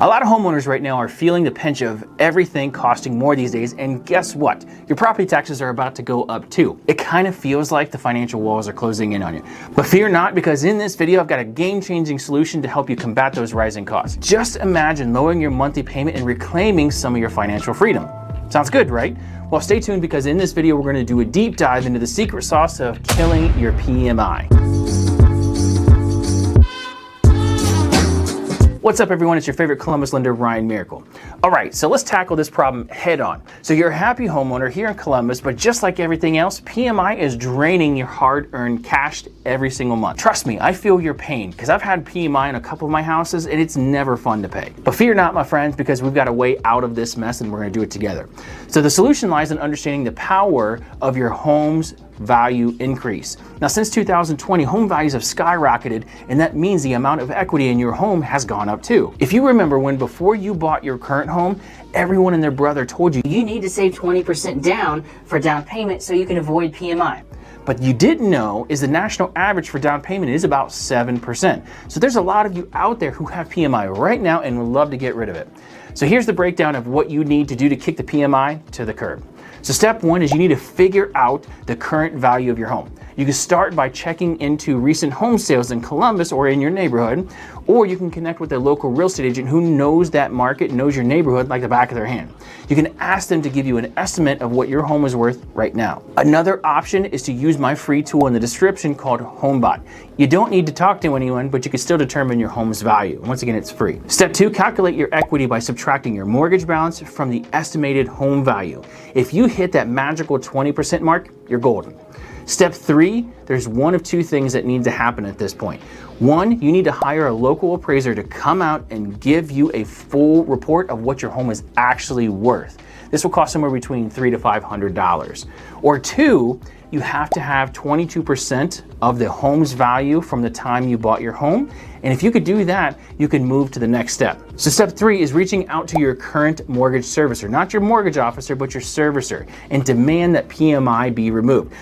A lot of homeowners right now are feeling the pinch of everything costing more these days, and guess what? Your property taxes are about to go up too. It kind of feels like the financial walls are closing in on you. But fear not, because in this video, I've got a game-changing solution to help you combat those rising costs. Just imagine lowering your monthly payment and reclaiming some of your financial freedom. Sounds good, right? Well, stay tuned, because in this video, we're going to do a deep dive into the secret sauce of killing your PMI. What's up, everyone? It's your favorite Columbus lender, Ryan Miracle. All right, so let's tackle this problem head on. So you're a happy homeowner here in Columbus, but just like everything else, PMI is draining your hard-earned cash every single month. Trust me, I feel your pain, because I've had PMI in a couple of my houses, and it's never fun to pay. But fear not, my friends, because we've got a way out of this mess, and we're going to do it together. So the solution lies in understanding the power of your home's value increase. Now, since 2020, home values have skyrocketed, and that means the amount of equity in your home has gone up too. If you remember when before you bought your current home, everyone and their brother told you need to save 20% down for down payment so you can avoid PMI. But you didn't know is the national average for down payment is about 7%. So there's a lot of you out there who have PMI right now and would love to get rid of it. So here's the breakdown of what you need to do to kick the PMI to the curb. So step one is you need to figure out the current value of your home. You can start by checking into recent home sales in Columbus or in your neighborhood, or you can connect with a local real estate agent who knows that market, knows your neighborhood like the back of their hand. You can ask them to give you an estimate of what your home is worth right now. Another option is to use my free tool in the description called HomeBot. You don't need to talk to anyone, but you can still determine your home's value. Once again, it's free. Step two, calculate your equity by subtracting your mortgage balance from the estimated home value. If you hit that magical 20% mark, you're golden. Step three, there's one of two things that need to happen at this point. One, you need to hire a local appraiser to come out and give you a full report of what your home is actually worth. This will cost somewhere between $300 to $500. Or two, you have to have 22% of the home's value from the time you bought your home. And if you could do that, you can move to the next step. So step three is reaching out to your current mortgage servicer, not your mortgage officer, but your servicer, and demand that PMI be removed.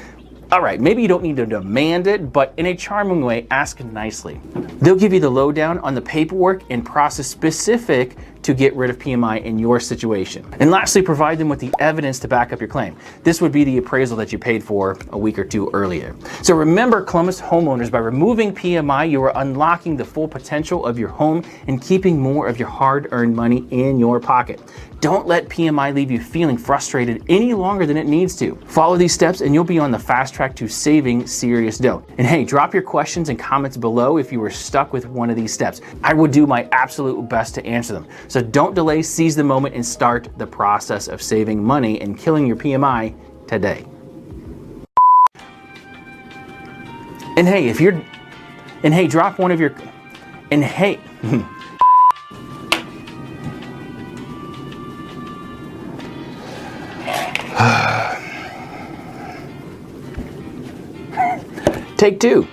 All right, maybe you don't need to demand it, but in a charming way, ask nicely. They'll give you the lowdown on the paperwork and process specific to get rid of PMI in your situation. And lastly, provide them with the evidence to back up your claim. This would be the appraisal that you paid for a week or two earlier. So remember, Columbus homeowners, by removing PMI, you are unlocking the full potential of your home and keeping more of your hard-earned money in your pocket. Don't let PMI leave you feeling frustrated any longer than it needs to. Follow these steps and you'll be on the fast track to saving serious dough. And hey, drop your questions and comments below if you were stuck with one of these steps. I will do my absolute best to answer them. So don't delay, seize the moment, and start the process of saving money and killing your PMI today. And hey, drop one of your, and hey, Take two.